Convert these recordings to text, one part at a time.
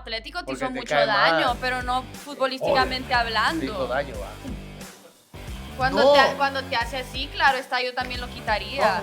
Atlético te Porque hizo te mucho cae daño, mal. pero no futbolísticamente Te hablando. hizo daño, va. Cuando te hace así, claro, está, yo también lo quitaría.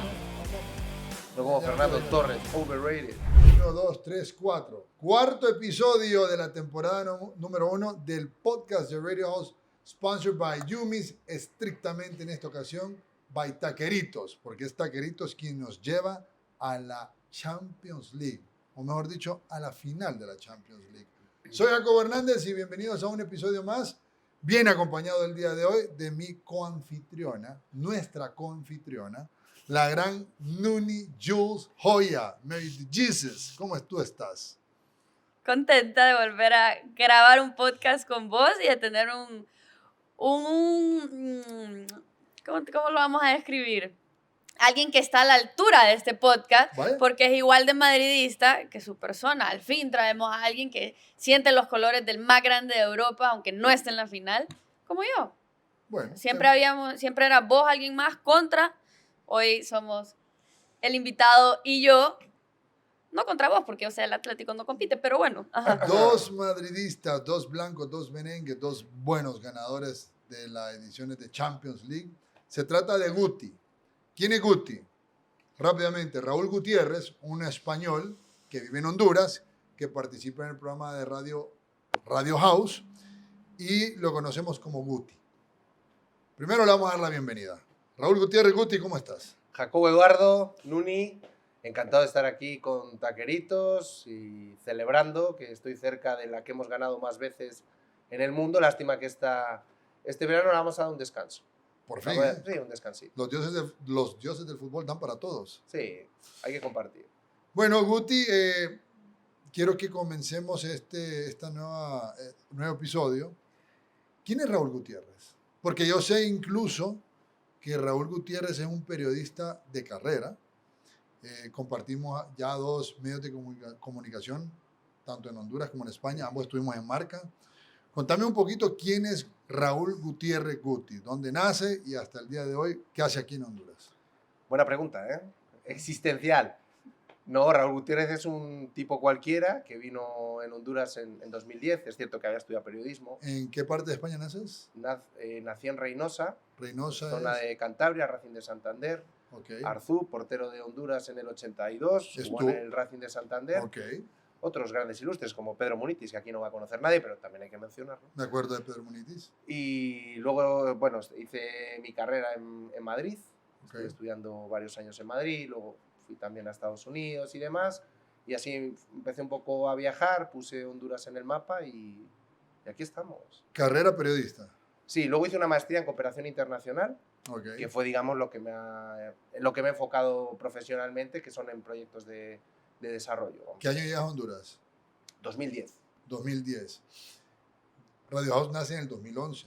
No como Fernando Torres, overrated. 1, 2, 3, 4. Cuarto episodio de la temporada número 1 del podcast de Radio House, sponsored by Yumis, estrictamente en esta ocasión by Taqueritos, porque es Taqueritos quien nos lleva a la Champions League, o mejor dicho, a la final de la Champions League. Soy Jacobo Hernández y bienvenidos a un episodio más, bien acompañado el día de hoy de mi coanfitriona, nuestra coanfitriona, la gran Nuni Jules Joya, Mary Jesus. ¿Cómo tú estás? Contenta de volver a grabar un podcast con vos y de tener ¿cómo lo vamos a describir? Alguien que está a la altura de este podcast, ¿Vale? porque es igual de madridista que su persona. Al fin traemos a alguien que siente los colores del más grande de Europa, aunque no esté en la final, como yo. Bueno, Siempre era vos, alguien más, contra. Hoy somos el invitado y yo. No contra vos, porque, o sea, el Atlético no compite, pero bueno. Ajá. dos madridistas, dos blancos, dos merengues, dos buenos ganadores de las ediciones de Champions League. Se trata de Guti. ¿Quién es Guti? Rápidamente, Raúl Gutiérrez, un español que vive en Honduras, que participa en el programa de Radio House y lo conocemos como Guti. Primero le vamos a dar la bienvenida. Raúl Gutiérrez, Guti, ¿cómo estás? Jacobo Eduardo, Nuni, encantado de estar aquí con Taqueritos y celebrando que estoy cerca de la que hemos ganado más veces en el mundo. Lástima que este verano le vamos a dar un descanso. Por fin. Sí, un descansito. Los dioses del fútbol dan para todos. Sí, hay que compartir. Bueno, Guti, quiero que comencemos este nuevo episodio. ¿Quién es Raúl Gutiérrez? Porque yo sé incluso que Raúl Gutiérrez es un periodista de carrera. Compartimos ya dos medios de comunicación, tanto en Honduras como en España. Ambos estuvimos en Marca. Contame un poquito quién es Raúl Gutiérrez Guti, dónde nace y hasta el día de hoy, qué hace aquí en Honduras. Buena pregunta, ¿eh? Existencial. No, Raúl Gutiérrez es un tipo cualquiera que vino en Honduras en 2010. Es cierto que había estudiado periodismo. ¿En qué parte de España naces? Nací en Reynosa, Reynosa zona es... de Cantabria, Racing de Santander. Okay. Arzú, portero de Honduras en el 82, jugó en el Racing de Santander. Okay. Otros grandes ilustres como Pedro Munitis, que aquí no va a conocer nadie, pero también hay que mencionarlo. Me acuerdo de Pedro Munitis. Y luego, bueno, hice mi carrera en Madrid. Okay. Estuve estudiando varios años en Madrid, luego fui también a Estados Unidos y demás. Y así empecé un poco a viajar, puse Honduras en el mapa y aquí estamos. ¿Carrera periodista? Sí, luego hice una maestría en cooperación internacional, okay, que fue, digamos, lo que me he enfocado profesionalmente, que son en proyectos de desarrollo. ¿Qué año llegas a Honduras? 2010. 2010. Radio House nace en el 2011.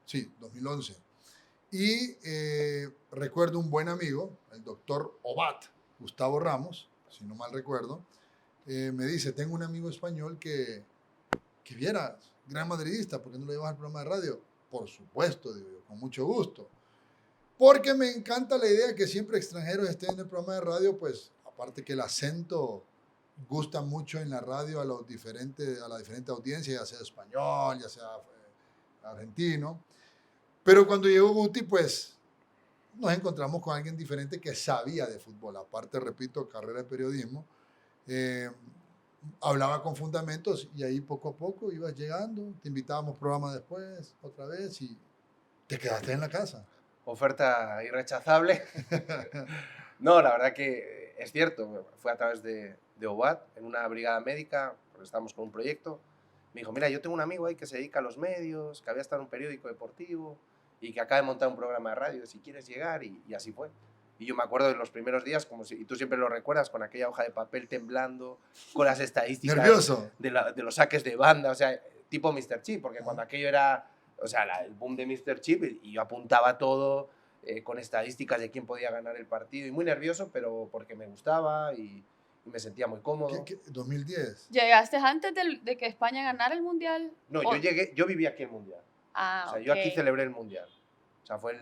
Sí, 2011. Y recuerdo un buen amigo, el doctor Obat, Gustavo Ramos, si no mal recuerdo, me dice, tengo un amigo español que viera, gran madridista, ¿por qué no lo llevas al programa de radio? Por supuesto, digo yo, con mucho gusto. Porque me encanta la idea de que siempre extranjeros estén en el programa de radio, pues aparte que el acento gusta mucho en la radio a la diferente audiencia, ya sea español, ya sea argentino. Pero cuando llegó Guti, pues nos encontramos con alguien diferente que sabía de fútbol. Aparte, repito, carrera de periodismo. Hablaba con fundamentos y ahí poco a poco ibas llegando. Te invitábamos programas después, otra vez, y te quedaste en la casa. Oferta irrechazable. No, la verdad que es cierto. Fue a través de OBAT, en una brigada médica, porque estábamos con un proyecto. Me dijo, mira, yo tengo un amigo ahí que se dedica a los medios, que había estado en un periódico deportivo y que acaba de montar un programa de radio, si quieres llegar, y así fue. Y yo me acuerdo de los primeros días, y tú siempre lo recuerdas, con aquella hoja de papel temblando, con las estadísticas nervioso de los saques de banda, o sea, tipo Mr. Chip, porque cuando aquello era, o sea, el boom de Mr. Chip, y yo apuntaba todo con estadísticas de quién podía ganar el partido, y muy nervioso, pero porque me gustaba y me sentía muy cómodo. ¿Qué? 2010. ¿Llegaste antes de que España ganara el Mundial? No, yo viví aquí el Mundial. Ah, o sea, okay. Yo aquí celebré el Mundial. O sea, fue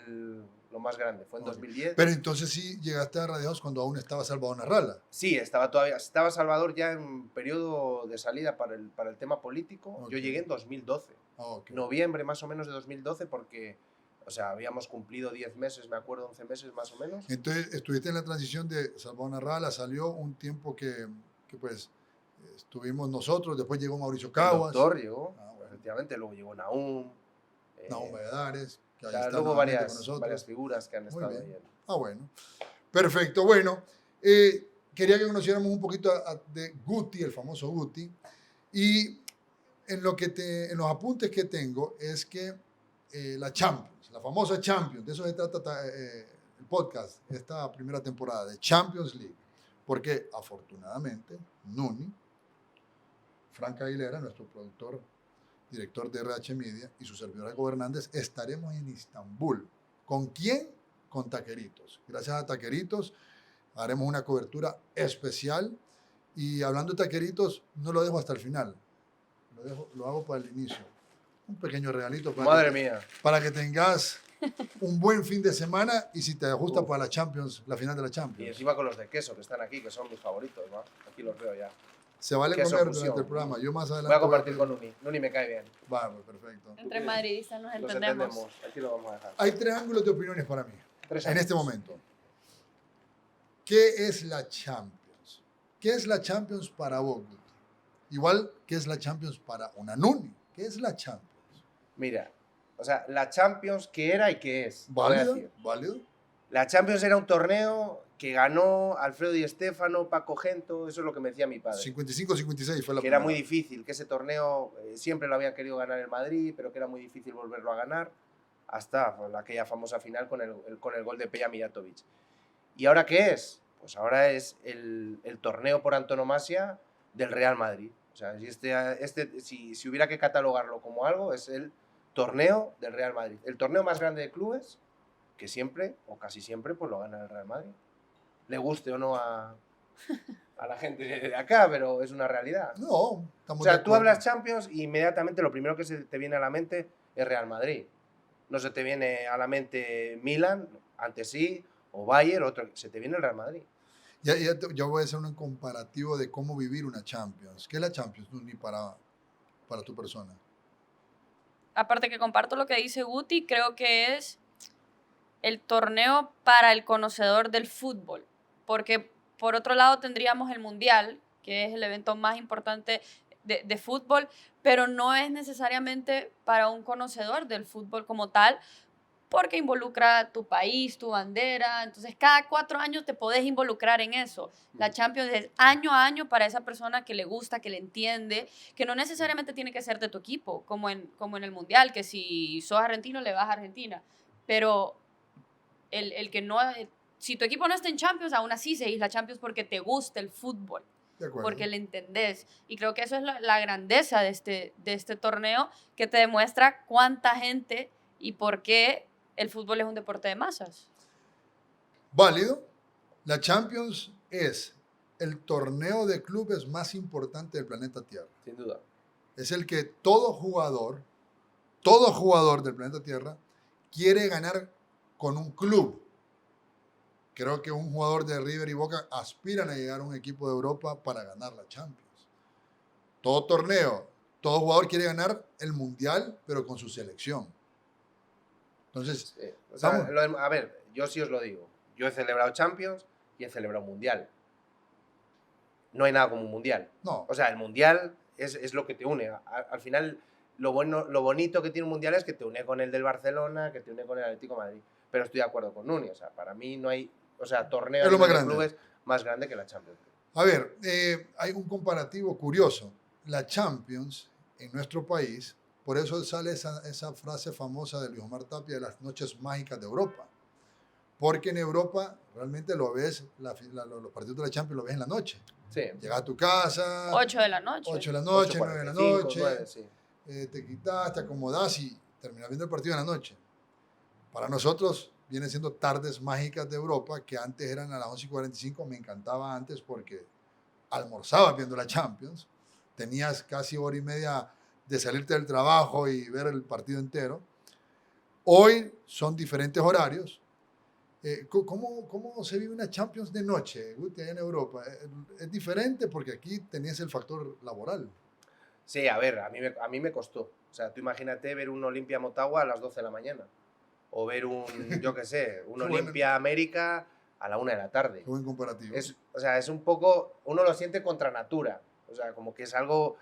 lo más grande. Fue en Ok. 2010. Pero entonces sí llegaste a Radio House cuando aún estaba Salvador Narrala. Sí, estaba Salvador ya en periodo de salida para el tema político. Ok. Yo llegué en 2012, Ah, ok. noviembre más o menos de 2012, porque, o sea, habíamos cumplido 10 meses, me acuerdo, 11 meses más o menos. Entonces estuviste en la transición de Salvador Narrala, salió un tiempo que pues estuvimos nosotros, después llegó Mauricio El Caguas, doctor llegó, Ah, bueno. efectivamente, luego llegó Nahum. Nahum Valladares, que O ahí sea, está luego nuevamente con varias nosotros. figuras que han Muy estado bien. ahí. Ah, bueno. Perfecto. Bueno, quería que conociéramos un poquito de Guti, el famoso Guti. Y en los apuntes que tengo es que la Champions, la famosa Champions, de eso se trata el podcast, esta primera temporada de Champions League. Porque afortunadamente, Nuni, Frank Aguilera, nuestro productor, director de RH Media, y su servidor Jacobo Hernández, estaremos en Istambul. ¿Con quién? Con Taqueritos. Gracias a Taqueritos haremos una cobertura especial. Y hablando de Taqueritos, no lo dejo hasta el final. Lo hago para el inicio. Un pequeño regalito Madre mía. para que tengas un buen fin de semana y si te ajusta Uf. para la Champions, la final de la Y Champions. encima con los de queso que están aquí, que son mis favoritos, ¿no? Aquí los veo ya. Se vale queso comer fusión. durante el programa. Yo más adelante Voy a compartir pedir- con Nuni. Nuni me cae bien. Va, pues, perfecto. Entre madridistas nos Los entendemos. entendemos. Aquí lo vamos a dejar. Hay tres ángulos de opiniones para mí Tres en años. este momento. ¿Qué es la Champions? ¿Qué es la Champions para vos, Guti? Igual, ¿qué es la Champions para una Nuni? ¿Qué es la Champions? Mira, o sea, la Champions, ¿qué era y qué es? Voy a ¿Válido? decir. ¿Válido? La Champions era un torneo que ganó Alfredo Di Stéfano, Paco Gento, eso es lo que me decía mi padre. 55-56 fue la Que era primera. muy difícil, que ese torneo siempre lo había querido ganar el Madrid, pero que era muy difícil volverlo a ganar, hasta pues, aquella famosa final con el gol de Peja Mijatovic. ¿Y ahora qué es? Pues ahora es el torneo por antonomasia del Real Madrid. O sea, si hubiera que catalogarlo como algo, es el torneo del Real Madrid. El torneo más grande de clubes, que siempre, o casi siempre, pues lo gana el Real Madrid. Le guste o no a la gente de acá, pero es una realidad. No, estamos O de sea, tú acuerdo. hablas Champions y inmediatamente lo primero que se te viene a la mente es Real Madrid. No se te viene a la mente Milan, antes sí, o Bayern, otro, se te viene el Real Madrid. Yo voy a hacer un comparativo de cómo vivir una Champions. ¿Qué es la Champions, Nuni, para tu persona? Aparte que comparto lo que dice Guti, creo que es el torneo para el conocedor del fútbol. Porque por otro lado tendríamos el Mundial, que es el evento más importante de fútbol, pero no es necesariamente para un conocedor del fútbol como tal, porque involucra tu país, tu bandera. Entonces, cada 4 años te podés involucrar en eso. La Champions es año a año para esa persona que le gusta, que le entiende, que no necesariamente tiene que ser de tu equipo, como en el Mundial, que si sos argentino le vas a Argentina. Pero el que no... Si tu equipo no está en Champions, aún así seguís la Champions porque te gusta el fútbol, De acuerdo. porque le entendés. Y creo que eso es la grandeza de este torneo, que te demuestra cuánta gente y por qué el fútbol es un deporte de masas. Válido. La Champions es el torneo de clubes más importante del planeta Tierra. Sin duda. Es el que todo jugador del planeta Tierra quiere ganar con un club. Creo que un jugador de River y Boca aspiran a llegar a un equipo de Europa para ganar la Champions. Todo torneo, todo jugador quiere ganar el Mundial, pero con su selección. Entonces, Sí. O sea, vamos. a ver, yo sí os lo digo. Yo he celebrado Champions y he celebrado Mundial. No hay nada como un Mundial. No, O sea, el Mundial es lo que te une. Al final, lo bonito que tiene un Mundial es que te une con el del Barcelona, que te une con el Atlético de Madrid. Pero estoy de acuerdo con Nuni. O sea, para mí no hay... O sea, torneo Es lo más de grande. clubes más grande que la Champions. a ver, hay un comparativo curioso. La Champions en nuestro país, por eso sale esa frase famosa de Luis Omar Tapia de las noches mágicas de Europa. Porque en Europa realmente lo ves, los partidos de la Champions lo ves en la noche. Sí. Llegas a tu casa, 8 de la noche. 8 de la noche, 9 de la 8:45, noche, 9, sí. te quitas, te acomodas y terminas viendo el partido en la noche. Para nosotros vienen siendo tardes mágicas de Europa, que antes eran a las 11:45, me encantaba antes porque almorzabas viendo la Champions, tenías casi hora y media de salirte del trabajo y ver el partido entero. Hoy son diferentes horarios, ¿Cómo se vive una Champions de noche, Guti, allá en Europa? Es diferente porque aquí tenías el factor laboral. Sí, a ver, a mí me costó. O sea, tú imagínate ver un Olimpia Motagua a las 12 de la mañana. O ver yo qué sé, un Qué bueno. Olimpia América a la 1 de la tarde. Qué buen comparativo. O sea, es un poco, uno lo siente contra natura. O sea, como que es algo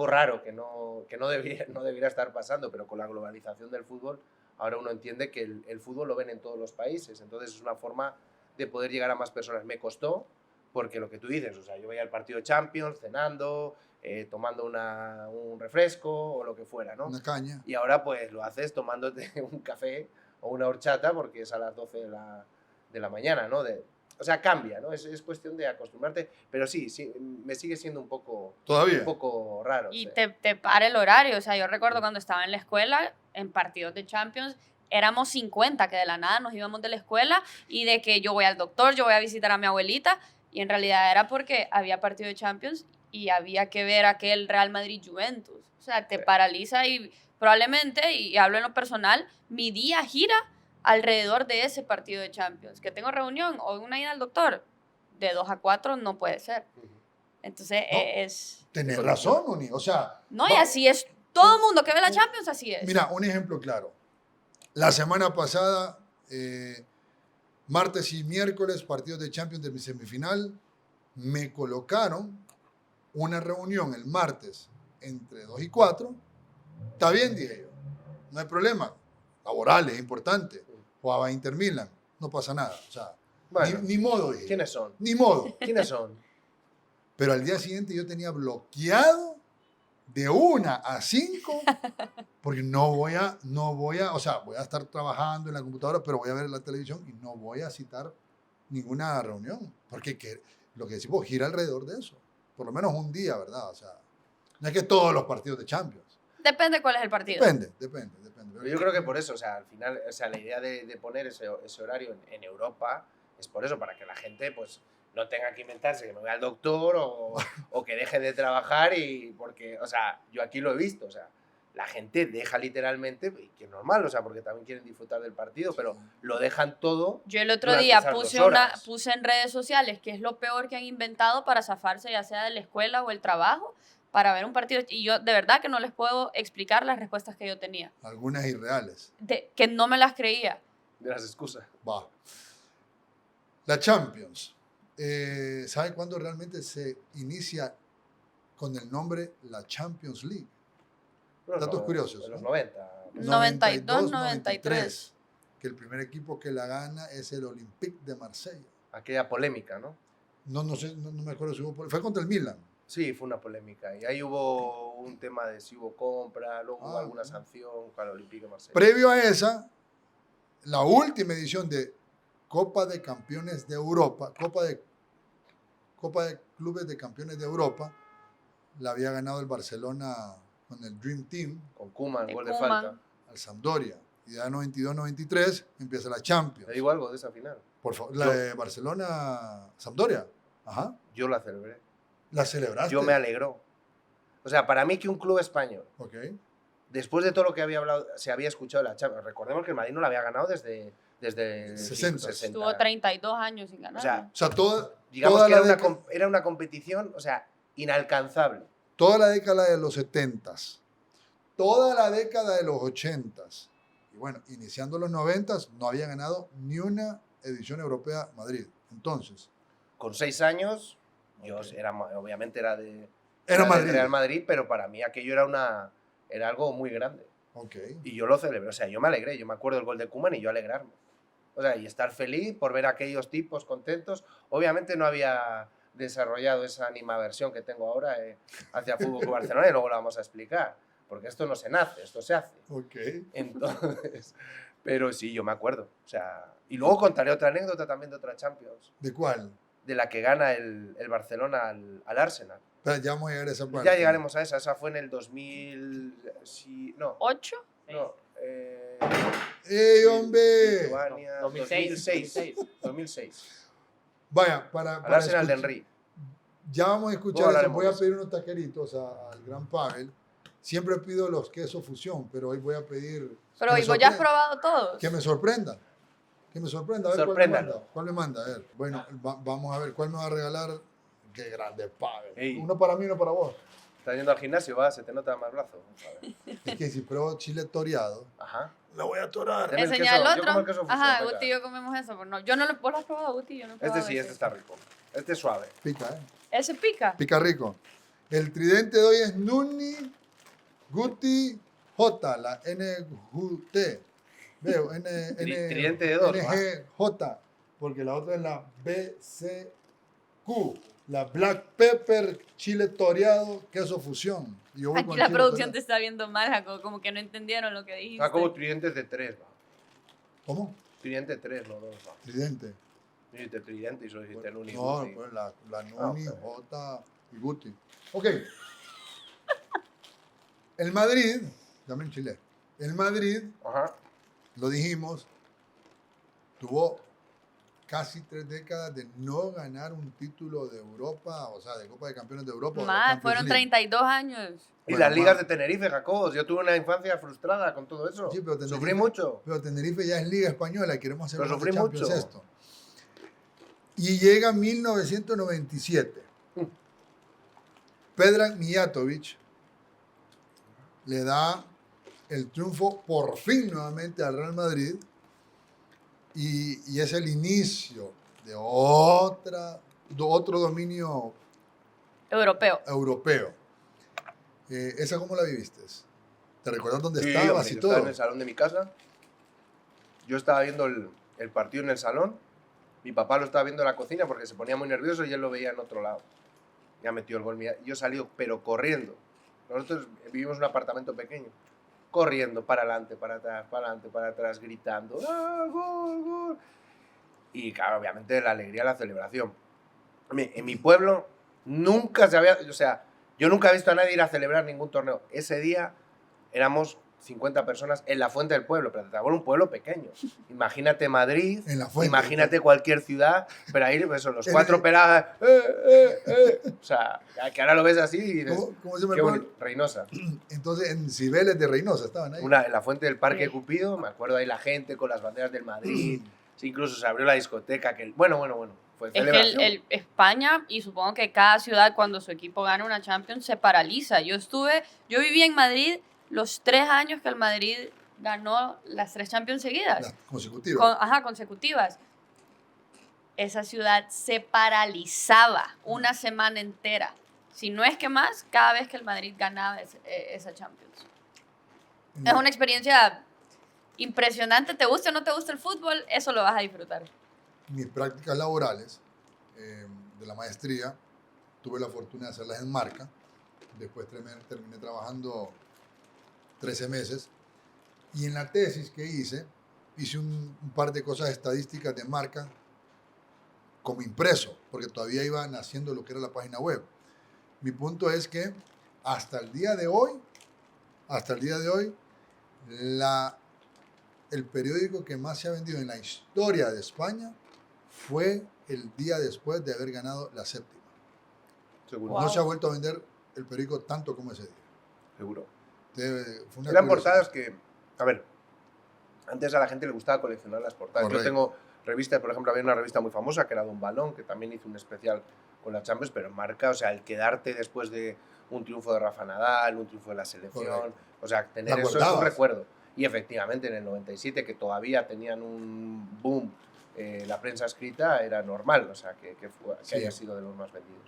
raro que no debería estar pasando, pero con la globalización del fútbol, ahora uno entiende que el fútbol lo ven en todos los países. Entonces es una forma de poder llegar a más personas. Me costó, porque lo que tú dices, o sea, yo veía el partido de Champions cenando, tomando un refresco o lo que fuera, ¿no? Una caña. Y ahora pues lo haces tomándote un café o una horchata porque es a las 12 de la mañana, ¿no? O sea, cambia, ¿no? Es cuestión de acostumbrarte, pero sí, me sigue siendo un poco raro. Y o sea. te para el horario. O sea, yo recuerdo cuando estaba en la escuela, en partidos de Champions, éramos 50, que de la nada nos íbamos de la escuela y de que yo voy al doctor, yo voy a visitar a mi abuelita, y en realidad era porque había partido de Champions y había que ver aquel Real Madrid-Juventus. O sea, te paraliza y probablemente, y hablo en lo personal, mi día gira alrededor de ese partido de Champions. Que tengo reunión o una ida al doctor, de 2 a 4 no puede ser. Entonces No, es... Tenés razón, Uni. O sea... No, y así es. Todo el mundo que ve la Champions, así es. Mira, un ejemplo claro. La semana pasada, martes y miércoles, partidos de Champions de mi semifinal, me colocaron una reunión el martes entre 2 y 4. Está bien, dije yo. No hay problema. Laboral, es importante. Jugaba Inter Milan. No pasa nada. O sea, Bueno, ni modo, dije. ¿Quiénes son? Ni modo. ¿Quiénes son? Pero al día siguiente yo tenía bloqueado de 1 a 5 porque no voy a, o sea, voy a estar trabajando en la computadora, pero voy a ver la televisión y no voy a citar ninguna reunión, porque lo que decimos gira alrededor de eso, por lo menos un día, ¿verdad? O sea, no es que todos los partidos de Champions. Depende cuál es el partido. Depende. Pero yo creo que por eso, o sea, al final, o sea, la idea de poner ese horario en Europa es por eso, para que la gente, pues, no tenga que inventarse que me voy al doctor o que deje de trabajar porque, o sea, yo aquí lo he visto, o sea, la gente deja literalmente, y que es normal, o sea, porque también quieren disfrutar del partido, pero lo dejan todo. Yo el otro durante día esas 2 horas. puse en redes sociales que es lo peor que han inventado para zafarse, ya sea de la escuela o el trabajo, para ver un partido. Y yo de verdad que no les puedo explicar las respuestas que yo tenía. Algunas irreales. Que no me las creía. De las excusas. Va. La Champions. ¿Sabe cuándo realmente se inicia con el nombre la Champions League? Datos curiosos. En los ¿no? 90. 92, 93. Que el primer equipo que la gana es el Olympique de Marsella. Aquella polémica, ¿no? No sé, no me acuerdo si hubo... Fue contra el Milan. Sí, fue una polémica. Y ahí hubo un tema de si hubo compra, luego hubo alguna Bueno. sanción para el Olympique de Marsella. Previo a esa, la última edición de Copa de Campeones de Europa, Copa de Clubes de Campeones de Europa, la había ganado el Barcelona con el Dream Team Con Koeman, De gol de Koeman. falta. al Sampdoria. Y ya 92-93 empieza la Champions. ¿Te digo algo de esa final? Por favor, la de Barcelona-Sampdoria. Ajá. Yo la celebré. La celebraste. Yo me alegró. O sea, para mí que un club español, Ok. después de todo lo que se había escuchado de la Champions, recordemos que el Madrid no la había ganado desde 60. Estuvo 32 años sin ganar. O sea, O sea, digamos toda que la era una competición, o sea, inalcanzable. toda la década de los 70s, toda la década de los 80s, y bueno, iniciando los 90s, no había ganado ni una edición europea Madrid. Entonces, Con 6 años, yo Ok. obviamente era de Madrid. Real Madrid, pero para mí aquello era algo muy grande. Ok. Y yo lo celebré, o sea, yo me alegré, yo me acuerdo del gol de Koeman y yo alegrarme. O sea, y estar feliz por ver a aquellos tipos contentos. Obviamente no había desarrollado esa animaversión que tengo ahora hacia Fútbol Club Barcelona y luego lo vamos a explicar, porque esto no se nace, esto se hace. Ok. Entonces, pero sí, yo me acuerdo. O sea, y luego contaré otra anécdota también de otra Champions, ¿De cuál? de la que gana el Barcelona al Arsenal. Espera, ya vamos a llegar a esa parte. Ya llegaremos a esa fue en el 2000, sí, no, 8. no, ¡Ey, hombre! Lituania, 2006. Vaya, Al Arsenal de Henry. Ya vamos a escuchar Luego eso. Voy a hablaremos de pedir unos taqueritos al gran Pavel. Siempre pido los quesos fusión, pero hoy voy a pedir... Pero que me hoy vos ya has sorprenda. probado todos. Que me sorprenda. Que me sorprenda, a ver Sorpréndalo. cuál me manda. A ver, bueno, vamos a ver, ¿cuál me va a regalar? Qué grande, padre. Ey. Uno para mí, uno para vos. Estás yendo al gimnasio, va, se te nota más brazo. A ver. Es que si pruebo chile toreado, Ajá. me voy a atorar. Deme el Enseñar el queso, yo como otro. el queso fusión, Ajá, venga. Guti y yo comemos eso. Pero no, yo no lo, ¿vos lo has probado, Guti? Yo no he probado Este sí, ese. este está rico. Este es suave. Pica, ¿eh? ¿Ese pica? Pica rico. El tridente de hoy es Nuni, Guti, J, la N-G-T. Veo, Tridente de dos, N-G-J, porque la otra es la B-C-Q. La Black Pepper, chile toreado, queso fusión. Y yo voy Aquí con la chile producción te toreado. está viendo mal, Jacob, como que no entendieron lo que dijiste. Está como tridentes de 3, va. ¿Cómo? Tridente 3, no 2, va. Tridente. Dijiste tridente y solo dijiste Nuni. No, Guti. pues la Nuni, ok. J y Guti. Ok. El Madrid, dame en Chile. El Madrid, Ajá. lo dijimos, tuvo casi 3 décadas de no ganar un título de Europa, o sea, de Copa de Campeones de Europa. o de la Más, Champions fueron League. 32 años. Y Bueno, las ligas va. de Tenerife, Jacob. Yo tuve una infancia frustrada con todo eso. Sí, pero Tenerife- Sufrí mucho. Pero Tenerife ya es Liga Española y queremos hacer Pero más de sufrí Champions mucho. esto. Y llega 1997. Predrag Mijatovic le da el triunfo por fin nuevamente al Real Madrid y es el inicio de otro dominio Europeo. europeo. ¿Esa cómo la viviste? ¿Te recuerdas dónde Sí, estabas hombre, y yo todo? estaba en el salón de mi casa. Yo estaba viendo el partido en el salón. Mi papá lo estaba viendo en la cocina porque se ponía muy nervioso y él lo veía en otro lado. Ya metió el gol. Yo salí, pero corriendo. Nosotros vivimos en un apartamento pequeño. Corriendo para adelante, para adelante, para atrás, gritando. ¡Ah, gol, gol! Y claro, obviamente la alegría, la celebración. En mi pueblo nunca se había... O sea, yo nunca he visto a nadie ir a celebrar ningún torneo. Ese día éramos 50 personas en la Fuente del Pueblo, pero Tarragona es un pueblo pequeño. Imagínate Madrid, En la Fuente. imagínate cualquier ciudad, pero ahí pues, son los En 4 el- peladas. O sea, que ahora lo ves así y dices, ¿Cómo se me qué acuerda? bonito. Reynosa. Entonces, en Cibeles de Reynosa estaban ahí. En la Fuente del Parque Sí. Cupido, me acuerdo ahí la gente con las banderas del Madrid. Sí, incluso se abrió la discoteca. Bueno. Fue Es que celebración. España, y supongo que cada ciudad cuando su equipo gana una Champions se paraliza. Yo viví en Madrid los 3 años que el Madrid ganó las 3 Champions seguidas. Las consecutivas. Consecutivas. Esa ciudad se paralizaba una semana entera. Si no es que más, cada vez que el Madrid ganaba esa Champions. Es una experiencia impresionante. ¿Te gusta o no te gusta el fútbol? Eso lo vas a disfrutar. Mis prácticas laborales de la maestría, tuve la fortuna de hacerlas en Marca. Después terminé trabajando 13 meses. Y en la tesis que hice un par de cosas estadísticas de Marca como impreso, porque todavía iba naciendo lo que era la página web. Mi punto es que hasta el día de hoy, el periódico que más se ha vendido en la historia de España fue el día después de haber ganado la 7ª. Seguro. Wow. No se ha vuelto a vender el periódico tanto como ese día. Seguro. Fue una Eran curiosidad. portadas que, a ver, antes a la gente le gustaba coleccionar las portadas. Correcto. Yo tengo revistas, por ejemplo, había una revista muy famosa que era Don Balón, que también hizo un especial con la Champions, pero en Marca, o sea, el quedarte después de un triunfo de Rafa Nadal, un triunfo de la selección, Correcto. o sea, tener ¿Te eso es un acordabas? recuerdo. Y efectivamente, en el 97, que todavía tenían un boom la prensa escrita, era normal, o sea, que Sí. haya sido de los más vendidos.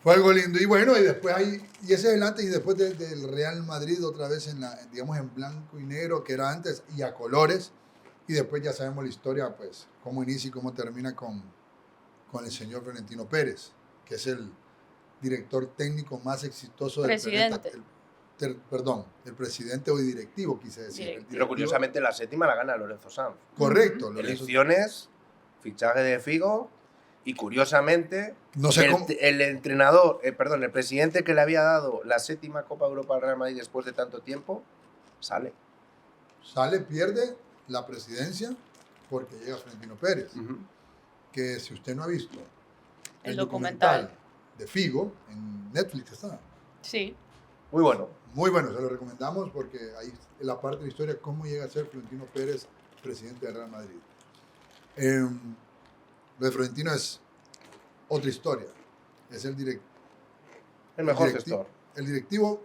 Fue algo lindo. Y bueno, y después y ese es el antes y después del Real Madrid, otra vez digamos, en blanco y negro, que era antes, y a colores. Y después ya sabemos la historia, pues, cómo inicia y cómo termina con el señor Florentino Pérez, que es el director técnico más exitoso del Presidente. planeta. El presidente o directivo, quise decir. Directivo. Pero curiosamente la 7ª la gana Lorenzo Sanz. Correcto. Lorenzo- Elecciones, fichaje de Figo y curiosamente No sé cómo. el presidente que le había dado la 7ª Copa de Europa al Real Madrid después de tanto tiempo, sale. Sale, pierde la presidencia porque llega Florentino Pérez. Que si usted no ha visto El documental. de Figo, en Netflix está. Sí. Muy bueno. Muy bueno, se lo recomendamos porque ahí es la parte de la historia, cómo llega a ser Florentino Pérez presidente del Real Madrid. Lo de Florentino es otra historia. Es el mejor directivo, gestor. el directivo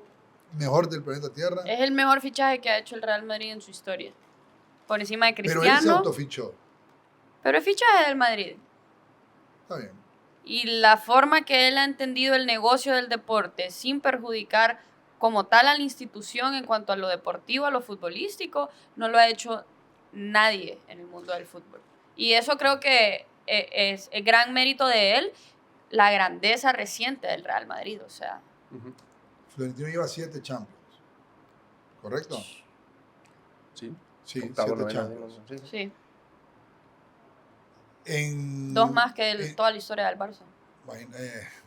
mejor del planeta Tierra. Es el mejor fichaje que ha hecho el Real Madrid en su historia. Por encima de Pero él se Cristiano. autofichó. Pero es fichaje del Madrid. Está bien. Y la forma que él ha entendido el negocio del deporte, sin perjudicar como tal a la institución en cuanto a lo deportivo, a lo futbolístico, no lo ha hecho nadie en el mundo del fútbol. Y eso creo que es el gran mérito de él, la grandeza reciente del Real Madrid. O sea, Florentino lleva 7 Champions. ¿Correcto? Sí. Sí, Octavo, 7 noveno, Champions. sí. sí. En, 2 más que toda la historia del Barça.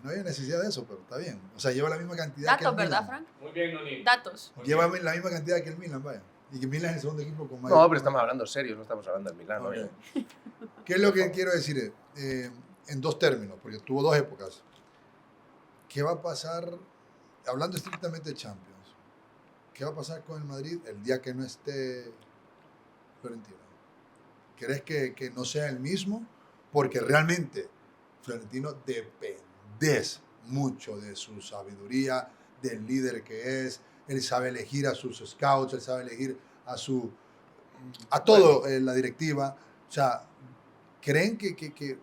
No había necesidad de eso, pero está bien. O sea, lleva la misma cantidad que el Datos, ¿verdad, Milan. Frank? Muy bien, Noni. Datos. Lleva la misma cantidad que el Milan, vaya. Y que Milan es el segundo equipo con más. No, pero estamos hablando serio, no estamos hablando del Milán. Ok. ¿No? ¿Qué es lo que quiero decir? En 2 términos, porque tuvo 2 épocas. ¿Qué va a pasar, hablando estrictamente de Champions, qué va a pasar con el Madrid el día que no esté Florentino? ¿Crees que no sea el mismo? Porque realmente Florentino dependes mucho de su sabiduría, del líder que es. Él sabe elegir a sus scouts, él sabe elegir a todo la directiva. O sea, ¿creen que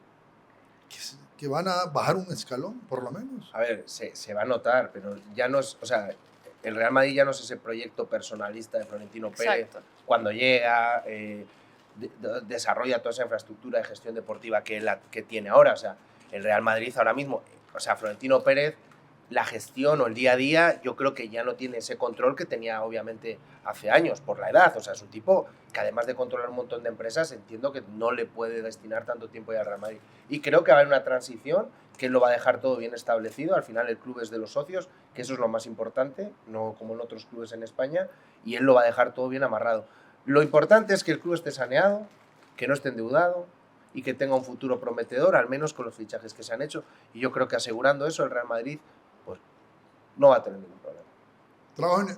van a bajar un escalón, por lo menos? A ver, se va a notar, pero ya no es, o sea, el Real Madrid ya no es ese proyecto personalista de Florentino Pérez. Exacto. Cuando llega, desarrolla toda esa infraestructura de gestión deportiva que tiene ahora. O sea, el Real Madrid ahora mismo, o sea, Florentino Pérez, la gestión o el día a día, yo creo que ya no tiene ese control que tenía obviamente hace años por la edad. O sea, es un tipo que además de controlar un montón de empresas, entiendo que no le puede destinar tanto tiempo ya al Real Madrid. Y creo que va a haber una transición, que él lo va a dejar todo bien establecido. Al final el club es de los socios, que eso es lo más importante, no como en otros clubes en España, y él lo va a dejar todo bien amarrado. Lo importante es que el club esté saneado, que no esté endeudado y que tenga un futuro prometedor, al menos con los fichajes que se han hecho. Y yo creo que asegurando eso, el Real Madrid pues, no va a tener ningún problema.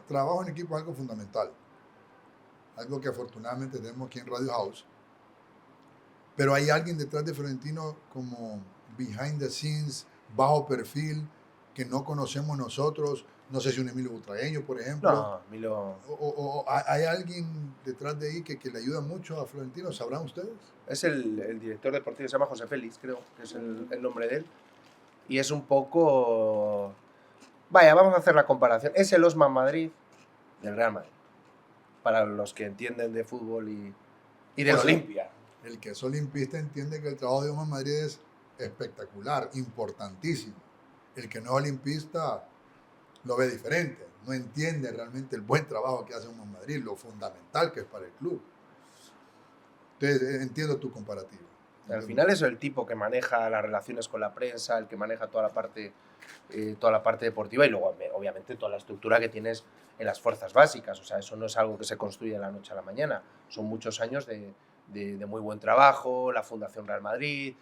Trabajo en equipo es algo fundamental. Algo que afortunadamente tenemos aquí en Radio House. Pero hay alguien detrás de Florentino como behind the scenes, bajo perfil, que no conocemos nosotros. No sé si un Emilio Butragueño, por ejemplo. No, Milo... O hay alguien detrás de ahí que le ayuda mucho a Florentino, ¿sabrán ustedes? Es el director deportivo, se llama José Félix, creo, que es el nombre de él. Y es un poco... Vaya, vamos a hacer la comparación. Es el Osman Madrid del Real Madrid. Para los que entienden de fútbol y del Olimpia. El que es olimpista entiende que el trabajo de Osman Madrid es espectacular, importantísimo. El que no es olimpista lo ve diferente, no entiende realmente el buen trabajo que hace Osman Madrid, lo fundamental que es para el club. Entonces, entiendo tu comparativo. Al final es el tipo que maneja las relaciones con la prensa, el que maneja toda la parte deportiva y luego, obviamente, toda la estructura que tienes en las fuerzas básicas. O sea, eso no es algo que se construye de la noche a la mañana. Son muchos años de muy buen trabajo, la Fundación Real Madrid,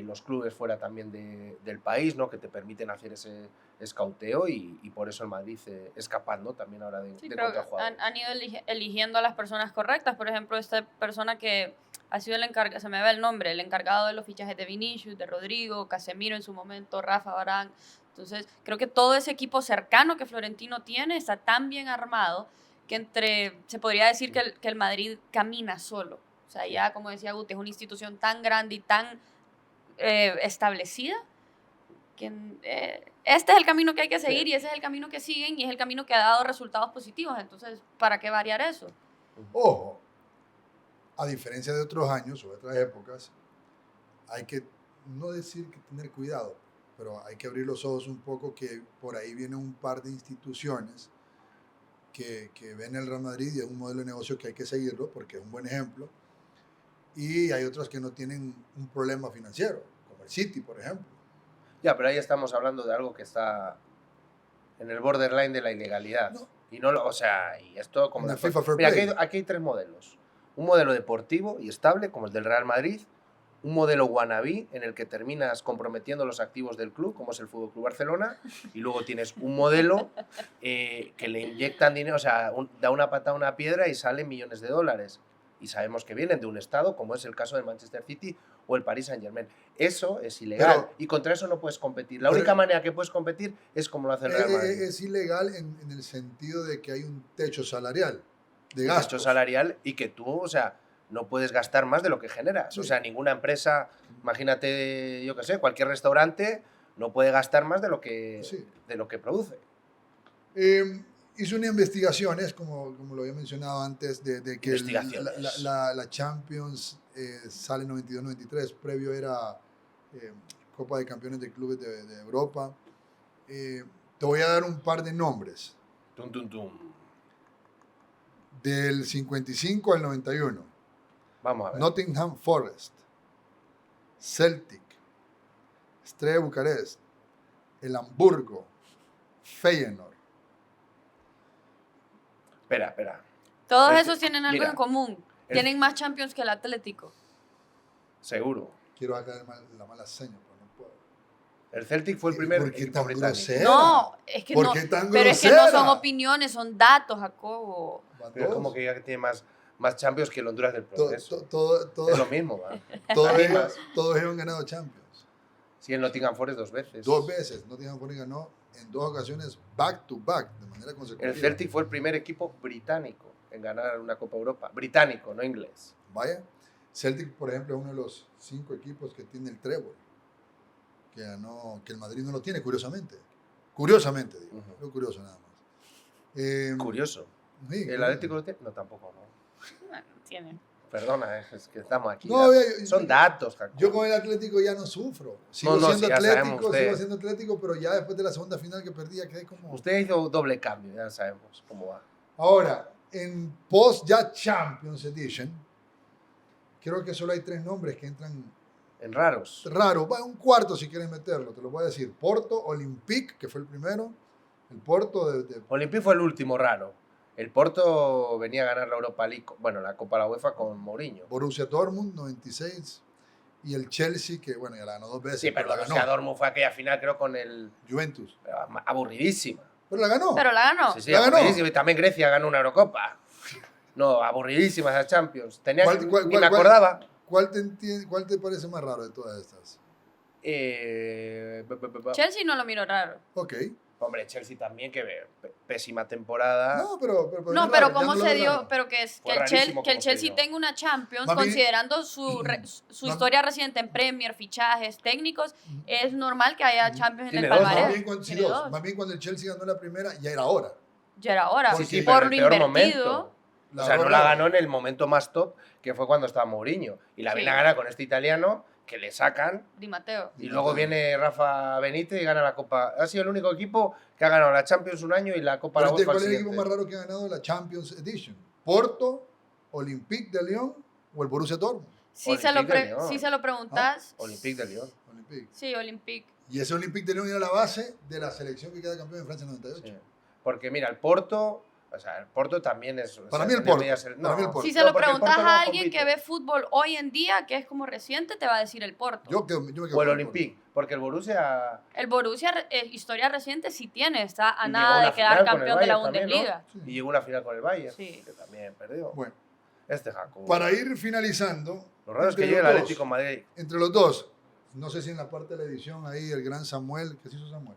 los clubes fuera también del país, ¿no? Que te permiten hacer ese escauteo y por eso el Madrid es capaz, ¿no? También ahora de contrajugadores. Han ido eligiendo a las personas correctas. Por ejemplo, esta persona que ha sido el encargado, se me ve el nombre, el encargado de los fichajes de Vinicius, de Rodrigo, Casemiro en su momento, Rafa Varane. Entonces, creo que todo ese equipo cercano que Florentino tiene está tan bien armado que se podría decir que el Madrid camina solo. O sea, ya como decía Guti, es una institución tan grande y tan establecida que este es el camino que hay que seguir y ese es el camino que siguen y es el camino que ha dado resultados positivos. Entonces, ¿para qué variar eso? Ojo, a diferencia de otros años o de otras épocas, hay que, no decir que tener cuidado, pero hay que abrir los ojos un poco que por ahí viene un par de instituciones que ven el Real Madrid y es un modelo de negocio que hay que seguirlo porque es un buen ejemplo. Y hay otras que no tienen un problema financiero, como el City, por ejemplo. Ya, pero ahí estamos hablando de algo que está en el borderline de la ilegalidad. No. Y no lo, o sea, y esto como... Una FIFA Fair Mira, Play. aquí hay 3 modelos. Un modelo deportivo y estable, como el del Real Madrid. Un modelo wannabe, en el que terminas comprometiendo los activos del club, como es el FC Barcelona. Y luego tienes un modelo que le inyectan dinero, o sea, da una patada a una piedra y salen millones de dólares. y sabemos que vienen de un estado, como es el caso del Manchester City o el Paris Saint-Germain. Eso es ilegal y contra eso no puedes competir. La única manera que puedes competir es como lo hace el Real Madrid. Es ilegal en el sentido de que hay un techo salarial de Un gastos. techo salarial y que tú, o sea, no puedes gastar más de lo que generas. Sí. O sea, ninguna empresa, imagínate, yo qué sé, cualquier restaurante no puede gastar más de lo que, Sí. de lo que produce. Hizo una investigación, como lo había mencionado antes, de que Investigaciones. la Champions sale 92-93, previo era Copa de Campeones de Clubes de Europa. Te voy a dar un par de nombres. Tum, tum, tum. Del 55 al 91. Vamos a ver. Nottingham Forest, Celtic, Estrella de Bucarest, el Hamburgo, Feyenoord. Espera. Todos Es- esos tienen algo mira, en común. el- Tienen más Champions que el Atlético. Seguro. Quiero sacar la mala seña, pero no puedo. El Celtic fue el primer ¿Por qué equipo tan británico. grosero? No, es que ¿Por no. qué tan Pero es que no son grosera? opiniones, son datos, Jacobo. Van Pero es todos. como que ya tiene más Champions que el Honduras del Progreso. Todo- Es lo mismo, ¿va? todos Hay ellos, más. todos ellos han ganado Champions. Sí, el Nottingham Forest 2 veces. 2 veces. Nottingham Forest ganó en 2 ocasiones back to back, de manera consecutiva. El Celtic fue el primer equipo británico en ganar una Copa Europa. Británico, no inglés. Vaya. Celtic, por ejemplo, es uno de los 5 equipos que tiene el trébol. Que el Madrid no lo tiene, curiosamente. Curiosamente, digo. Ujú. Lo curioso nada más. Curioso. Sí, ¿El curioso. Atlético lo tiene? No, tampoco, no. Bueno, tienen. Perdona, es que estamos aquí. No, Son datos, Jacob. Yo con el Atlético ya no sufro. Sigo No, siendo sí, ya sabemos atlético, usted. sigo siendo atlético, pero ya después de la segunda final que perdí, ya quedé como... Usted hizo doble cambio, ya sabemos cómo va. Ahora, en post ya Champions Edition, creo que solo hay 3 nombres que entran En raros. raro. Va, un cuarto si quieres meterlo, te lo voy a decir. Porto, Olympique, que fue el primero. El Porto de Olympique fue el último raro. El Porto venía a ganar la Europa League, bueno, la Copa de la UEFA con Mourinho. Borussia Dortmund, 96. Y el Chelsea, que bueno, ya la ganó 2 veces. Sí, pero la Borussia ganó. Dortmund fue aquella final, creo, con el... Juventus. Aburridísima. Pero la ganó. Pero la ganó. Sí, ¿La ganó? aburridísima. Y también Grecia ganó una Eurocopa. No, aburridísima esa Champions. Tenía ¿Cuál- que- cuál- ni cuál- me cuál? acordaba. ¿Cuál te parece más raro de todas estas? Chelsea no lo miro raro. Ok. Hombre, Chelsea también, que pésima temporada. No, pero No, es pero raro, ya ¿cómo no lo se veo dio? raro. Pero que Fue el rarísimo que el cómo se Chelsea dio. tenga una Champions, Más bien- considerando su Más- historia reciente en Premier, fichajes técnicos, es normal que haya Champions en Tiene el dos, ¿no? Más palmarés. bien, cuando, sí, Tiene dos. dos. Más bien cuando el Chelsea ganó la primera, ya era hora. Ya era hora. Sí, sí, Por pero lo en el peor invertido. momento. La O sea, no ganó la ahora. ganó en el momento más top, que fue cuando estaba Mourinho. Y la Sí. viene a ganar con este italiano, que le sacan. Di Matteo. Y luego viene Rafa Benítez y gana la Copa. Ha sido el único equipo que ha ganado la Champions un año y la Copa de la ¿Cuál UEFA es al el equipo siguiente. más raro que ha ganado la Champions Edition? ¿Porto, Olympique de Lyon o el Borussia Dortmund? Si se, lo Olympique de Lyon. si se lo preguntas. Olympique de Lyon. Olympique. Sí, Olympique. Y ese Olympique de Lyon era la base de la selección que queda campeón en Francia en 98. Sí. Porque mira, el Porto también es... Para mí el Porto, para mí el Porto. Si se lo porque el preguntas Porto a no alguien compite. que ve fútbol hoy en día, que es como reciente, te va a decir el Porto. Yo me quedo O el con el Porto. Olympique. Porque el Borussia... El Borussia, historia reciente, sí tiene. Está a Y nada llegó a de la quedar final con el campeón de la Bayern también, ¿no? Bundesliga. Sí. Y llegó a una final con el Bayern, Sí. que también perdió. Bueno, Jacob. para ir finalizando, Lo raro es que entre llegue el los dos, Atlético de Madrid. entre los dos, no sé si en la parte de la edición ahí el gran Samuel, ¿qué se hizo Samuel?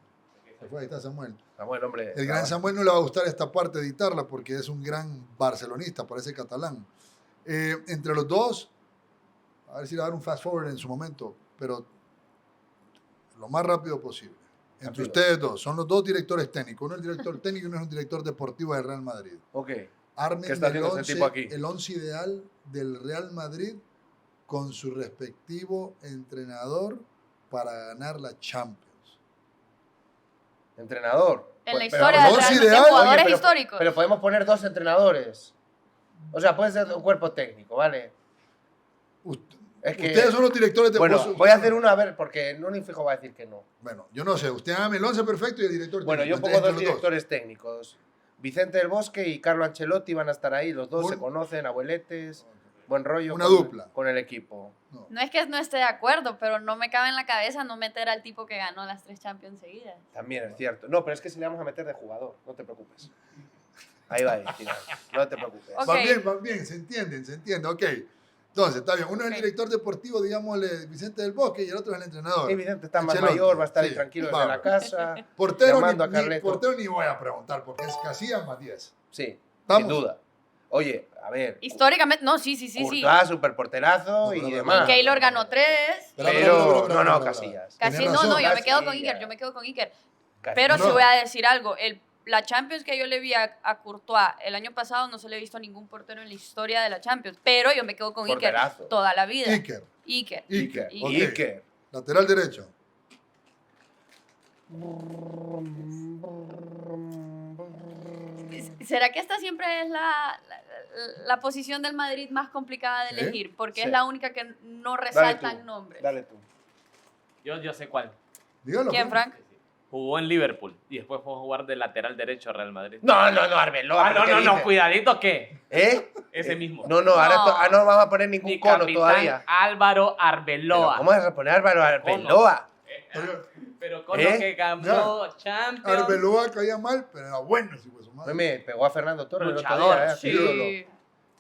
Se fue, ahí está Samuel. Samuel, hombre. El gran Samuel no le va a gustar esta parte de editarla porque es un gran barcelonista, parece catalán. Entre los dos, a ver si le va a dar un fast forward en su momento, pero lo más rápido posible. Entre Rápido. ustedes dos, son los dos directores técnicos. Uno es el director técnico y uno es un director deportivo del Real Madrid. Ok. Armen ¿Qué está el haciendo ese tipo aquí? el once ideal del Real Madrid con su respectivo entrenador para ganar la Champions. Entrenador. En la Pues, historia pero del no Real es Madrid, ideal. jugadores Oye, pero- históricos. Pero podemos poner 2 entrenadores. O sea, puede ser un cuerpo técnico, ¿vale? Es que- Ustedes son los directores de Bueno, vos- voy a hacer uno a ver, porque no ni fijo va a decir que no. Bueno, yo no sé. Usted hágame el 11 perfecto y el director Bueno, yo técnico. pongo entre 2 los directores técnicos. Vicente del Bosque y Carlo Ancelotti van a estar ahí. Los dos Un- se conocen, abueletes, buen rollo. Una con- dupla. Con el equipo. No. No es que no esté de acuerdo, pero no me cabe en la cabeza no meter al tipo que ganó las 3 Champions seguidas. También es cierto. No, pero es que si le vamos a meter de jugador, no te preocupes. Ahí va, Zidane. No te preocupes. Ok. Va bien, se entiende, ok. Entonces, está bien. Uno es el Ok. director deportivo, digámosle, Vicente del Bosque, y el otro es el entrenador. Sí, Vicente está más Ancelotti, mayor, va a estar ahí sí, tranquilo desde vamos. la casa. Portero Llamando a Carleto. portero ni voy a preguntar, porque es Casillas más 10. Sí, Vamos. sin duda. Oye, a ver. Históricamente, no, sí. Courtois, super porterazo No, y pero- demás. Keylor ganó 3. Pero, no, Casillas. Casi, Tenés no, razón. yo me quedo con Casillas. Iker, yo me quedo con Iker. Casillas. Pero No. sí voy a decir algo, la Champions que yo le vi a Courtois el año pasado no se le he visto a ningún portero en la historia de la Champions, pero yo me quedo con Porterazo. Iker toda la vida. Iker. Iker. Iker. Iker. ok. Iker. Lateral derecho. ¿Será que esta siempre es la posición del Madrid más complicada de Sí, elegir? Porque sí. es la única que no Dale resaltan tú, nombres. Dale tú. Yo sé cuál. Dígalo. ¿Quién, pues. Frank? Jugó en Liverpool y después fue a jugar de lateral derecho a Real Madrid. No, Arbeloa. Ah, ¿pero qué no, dices? cuidadito que ¿Eh? ese mismo. No, ahora No. no vamos a poner ningún Mi cono capitán todavía. Álvaro Pero, Arbeloa. ¿cómo vas a poner Álvaro Arbeloa? Pero con ¿Eh? lo que cambió Champions. Arbeloa caía mal, pero era bueno, si fue su madre. Me pegó a Fernando Torres el otro Luchador, día, sí. ídolo. Sí.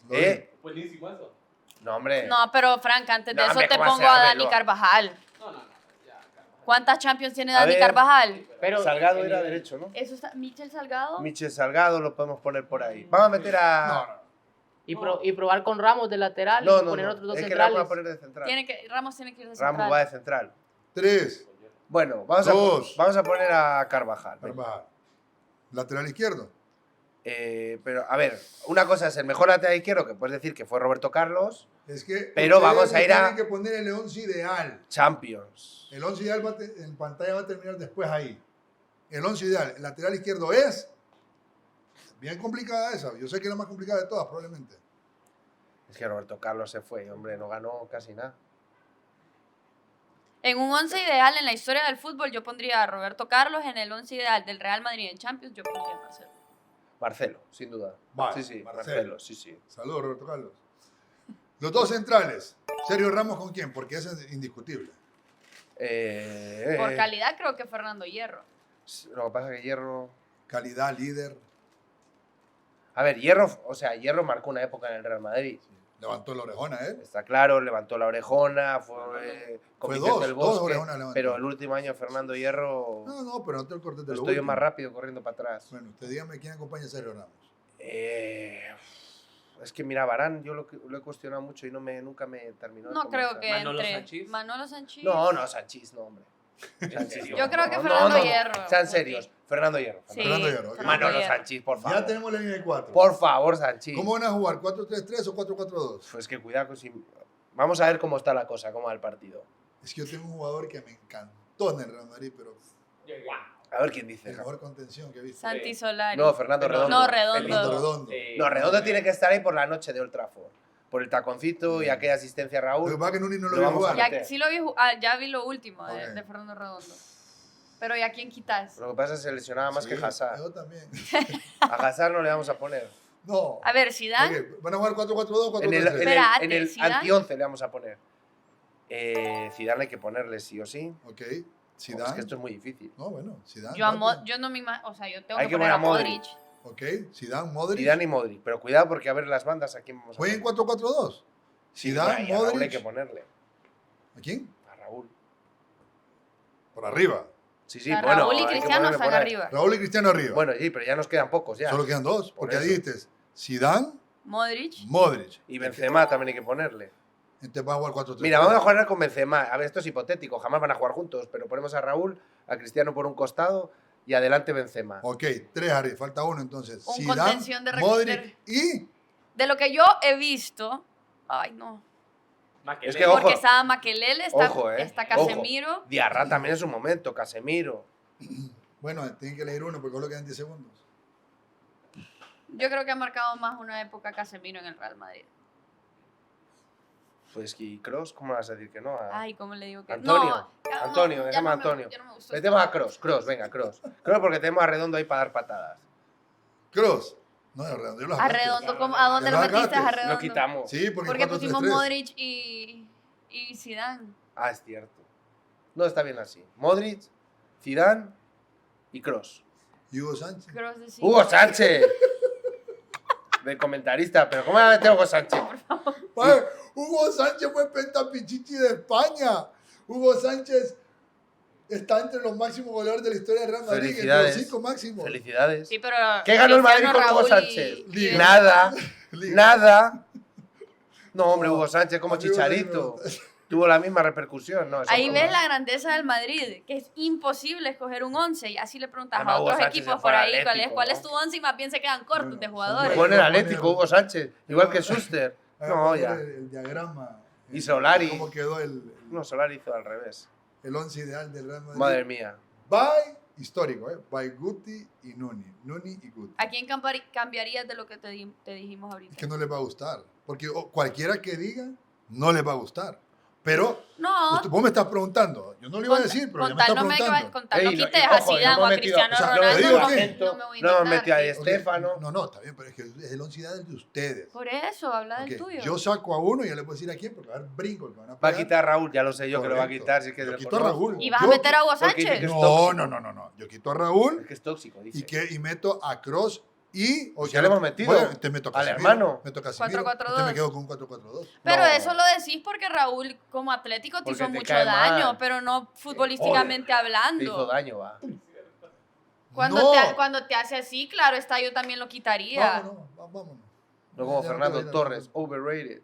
Lo vi. Buenísimo eso. No, hombre. No, pero Frank, antes de No, eso hombre, te ¿cómo pongo hace a Dani Arbeloa? Carvajal. No. ¿Cuántas Champions tiene A Dani ver. Carvajal? Pero Salgado era derecho, ¿no? Eso está, Michel Salgado. Michel Salgado lo podemos poner por ahí. Vamos a meter a... No. Y probar con Ramos de lateral No, y no, poner no. otros dos Es que Ramos va centrales. a poner de central. Ramos tiene que ir de Ramos central. va de central. 3. Bueno, Dos. vamos a poner a Carvajal. Carvajal. Lateral izquierdo. Pero, a ver, una cosa es el mejor lateral izquierdo, que puedes decir que fue Roberto Carlos, Es que Pero ustedes vamos a ir a- tienen que poner el 11 ideal. Champions. El 11 ideal en pantalla va a terminar después ahí. El 11 ideal. El lateral izquierdo es bien complicada esa. Yo sé que es la más complicada de todas, probablemente. Es que Roberto Carlos se fue, hombre, no ganó casi nada. En un 11 ideal en la historia del fútbol, yo pondría a Roberto Carlos. En el 11 ideal del Real Madrid en Champions, yo pondría a Marcelo. Marcelo, sin duda. Vale, sí, Marcelo. Marcelo, sí. Saludos, Roberto Carlos. Los dos centrales. Sergio Ramos, ¿con quién? Porque ese es indiscutible. Por calidad, creo que Fernando Hierro. Lo que pasa es que Hierro... Calidad, líder. A ver, Hierro marcó una época en el Real Madrid. Levantó la orejona, ¿eh? Está claro, levantó la orejona, fue con Fue Vicente dos, del dos Bosque, orejonas levantó. pero el último año Fernando Hierro No, pero no te el corte de lo lo estoy yo último. más rápido corriendo para atrás. Bueno, usted dígame quién acompaña a Sergio Ramos. Es que mira, Varane, yo lo he cuestionado mucho y nunca me terminó de No creo convencer. que Manolo entre. Sanchís. Manolo Sanchís. No, Sanchís, no, hombre. Sanchís, serio? Yo creo que no, Fernando no. Hierro. Sean serios, Fernando Hierro. Sí, Fernando Hierro, ok. Fernando Manolo Hierro. Sanchís, por favor. Ya tenemos la línea de 4. Por favor, Sanchís. ¿Cómo van a jugar? ¿4-3-3 o 4-4-2? Pues que cuidado con si... Vamos a ver cómo está la cosa, cómo va el partido. Es que yo tengo un jugador que me encantó en el Real Madrid, pero A ver quién dice. el mejor contención que he visto. Santi Solari. No, Fernando Redondo. No, Redondo. Fernando Redondo. No, Redondo tiene que estar ahí por la noche de Old Trafford. Por el taconcito y aquella asistencia a Lo que Raúl. pasa es que Nuni no lo Lo vio vamos a jugar. meter. Ya, sí lo vi, ya vi lo último de, Ok. de Fernando Redondo. Pero ¿y a quién quitas? Lo que pasa es que se lesionaba más Sí, que Hazard. Yo también. A Hazard no le vamos a poner. No. A ver, Zidane. Ok, ¿van a jugar 4-4-2 o 4-3-3? Espérate, en el Zidane. anti-11 le vamos a poner. Zidane hay que ponerle sí o sí. Ok. Es Zidane. que esto es muy difícil. No, bueno, Zidane. Yo, Mbappé. yo no me imagino. O sea, yo tengo Hay que que poner a poner a Modric. Modric. Ok. Zidane, Modric. Zidane y Modric. Pero cuidado porque a ver las bandas a quién vamos a ¿Juega en poner. 4-4-2? Sí, Zidane, y a Raúl hay Modric. que ponerle. ¿A quién? A Raúl. Por arriba. Sí, O sea, bueno. Raúl y hay que Cristiano ponerle están por ahí. arriba. Raúl y Cristiano arriba. Bueno, sí, pero ya nos quedan pocos ya. Solo quedan dos. Por Porque eso. dijiste Zidane, Modric. Modric. Y Benzema también hay que ponerle. Entonces va a jugar 4-3-3. Mira, vamos a jugar con Benzema. A ver, esto es hipotético, jamás van a jugar juntos, pero ponemos a Raúl, a Cristiano por un costado y adelante Benzema. Ok, 3 arriba. Falta uno entonces. Un Zidane, contención de Modric y... De lo que yo he visto. Ay, no. Es que, ojo, Porque estaba Makelele, está, ojo, está ojo. Casemiro. Diarra también en su momento, Casemiro. Bueno, tienen que elegir uno porque solo quedan 10 segundos. Yo creo que ha marcado más una época Casemiro en el Real Madrid. Pues y Kroos, ¿cómo vas a decir que no? Ay, ¿cómo le digo que Antonio, no? ya Antonio, ya déjame a me- Antonio. ya no me gustó Metemos a este Kroos, venga, Kroos. Kroos porque tenemos a Redondo ahí para dar patadas. Cross. No, de Redondo. yo lo A sacaste. Redondo, ¿a dónde Ya lo lo metiste a sacaste. Redondo? Lo quitamos. Sí, porque, Porque 4-3-3. pusimos Modric y Zidane. Ah, es cierto. No, está bien así. Modric, Zidane y Kroos. Y Hugo Sánchez. Kroos de sí. ¡Hugo Sánchez! de comentarista, pero ¿cómo va a meter a Hugo Sánchez? Mae, Hugo Sánchez fue pentapichichi de España. Hugo Sánchez está entre los máximos goleadores de la historia del Real Madrid, entre los Felicidades. 5 máximos. Felicidades. Sí, pero ¿Qué ganó el Madrid Cristiano, con Hugo Raúl Sánchez? Liga. Nada. Liga. Nada. No, hombre, No, Hugo Sánchez como amigo, Chicharito. amigo. Tuvo la misma repercusión, ¿no? Eso Ahí no, ves ¿no? la grandeza del Madrid, que es imposible escoger un 11 y así le preguntas Además, a Hugo otros Sánchez equipos se fue por al ahí Atlético, cuál es ¿no? tu 11 y más bien se quedan cortos Bueno, de son jugadores. Jugó en el Voy a Atlético, poner- Hugo Sánchez, igual que Schuster. Voy a No, poner ya. el diagrama. Y Solari. Cómo quedó No, Solari hizo al revés. el 11 ideal del Real Madrid. Madre mía. By, histórico, by Guti y Nuni. Nuni y Guti. ¿A quién cambiarías de lo que te dijimos ahorita? Es que no les va a gustar. Porque cualquiera que diga, no les va a gustar. Pero, No, vos me estás preguntando. Yo no le iba a decir, pero ya me estás preguntando. con tal no Ey, no, quites y a ojo, Zidane no o a hemos metido- Cristiano o sea, Ronaldo, lo digo no, que- no me voy a No hemos inventar, metido a sí. Di Stéfano. No, está bien, pero es que es el 11 ideal de ustedes. Por eso, habla del Ok, tuyo. yo saco a uno y ya le puedo decir a quién, porque va a haber brinco. Que van a Va a pegar. quitar a Raúl, ya lo sé yo que lo va a Correcto. quitar. Si es que Yo le quito a conozco. Raúl. ¿Y vas a Yo- meter a Hugo porque dice que Sánchez? es No, tóxico. no. Yo quito a Raúl Es que es tóxico, dice. y meto a Kroos y... Pues ya le hemos metido. Bueno, te meto a Al Casemiro, hermano. meto a Casemiro, 4-4-2. te me quedo con un 4-4-2. Pero No. eso lo decís porque Raúl como Atlético te Porque hizo te mucho cae daño, mal. pero no futbolísticamente Te hizo hablando. daño, va. Cuando te hace así, claro, está yo también lo quitaría. Vámonos. No como Ya Fernando quiero ir a- Torres, overrated.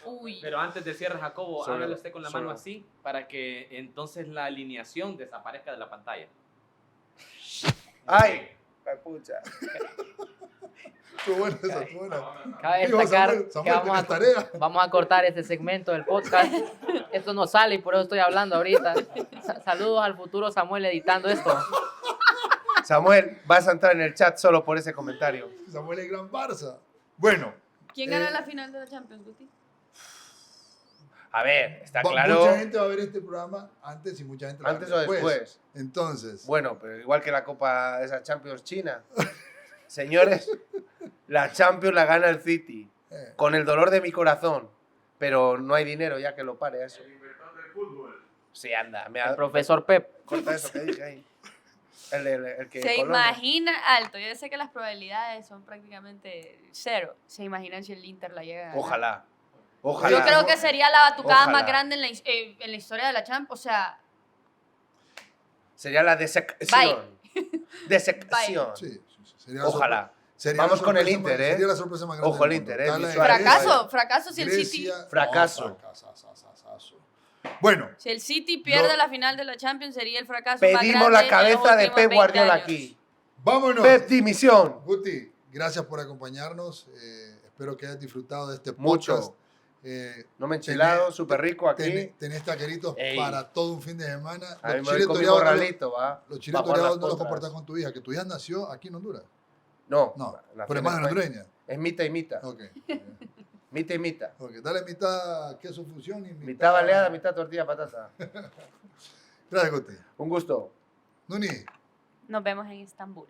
Uy. Pero antes de cierre, Jacobo, Solo- háblale usted con la mano solo. así para que entonces la alineación desaparezca de la pantalla. ¡Ay! La pucha. Estuvo buena esa, estuvo buena. Cabe Digo, destacar Samuel, que ¿tenés tarea? vamos a cortar este segmento del podcast. Esto no sale y por eso estoy hablando ahorita. Saludos al futuro Samuel editando esto. Samuel, vas a entrar en el chat solo por ese comentario. Samuel es gran Barça. Bueno, ¿Quién ganó la final de la Champions, Guti? A ver, está mucha claro. gente va a ver este programa antes y mucha gente lo va a Antes ver o después. Entonces, Bueno, pero igual que la Copa, esa Champions China. Señores, la Champions la gana el City. eh, Con el dolor de mi corazón. Pero no hay dinero ya que lo pare eso. Sí, anda. El profesor Pep. Corta eso que dije ahí. El que Se Colombia. imagina, alto, yo sé que las probabilidades son prácticamente cero. Se imaginan si el Inter la llega a ganar. Ojalá. Ojalá. Yo creo que sería la batucada Ojalá. más grande en la historia de la Champions. O sea, Sería la desección. Desección. sí, sería la Ojalá. sería Vamos la con el sorpresa Inter, más- ¿eh? Sería la sorpresa más grande. Ojo, el del mundo. Inter, Está la de Suárez. fracaso, fracaso si el City, Grecia, Fracaso. fracasazo. Bueno, si el City pierde No. la final de la Champions sería el fracaso más Pedimos grande la los cabeza de últimos Pep 20 Guardiola años. aquí. vámonos. Pep dimisión. Guti, gracias por acompañarnos. Espero que hayas disfrutado de este Mucho. podcast. No me he enchilado, súper rico aquí. Tenés taqueritos Ey. para todo un fin de semana. A mí Los me voy chiles con mi toreados no morralito, va. los chiles Va por toreados las no los contras. compartas con tu hija, que tu hija nació aquí en Honduras. No, No, nació pero en es más España. hondureña. Es mitad y mitad. Ok. Mitad y mitad. Ok, dale mitad queso fusión y Mitad baleada, mitad tortilla de patata. Gracias, Guti. Un gusto. Nuni, Nos vemos en Estambul.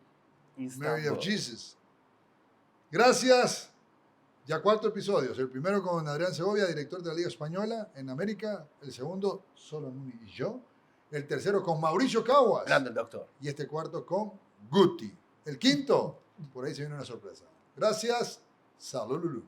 Mary of Jesus. Gracias. Ya 4 episodios. El primero con Adrián Segovia, director de la Liga Española en América. El segundo, solo Nuni y yo. El tercero con Mauricio Caguas. Grande el doctor. Y este cuarto con Guti. El quinto, por ahí se viene una sorpresa. Gracias. Salud, Lulu.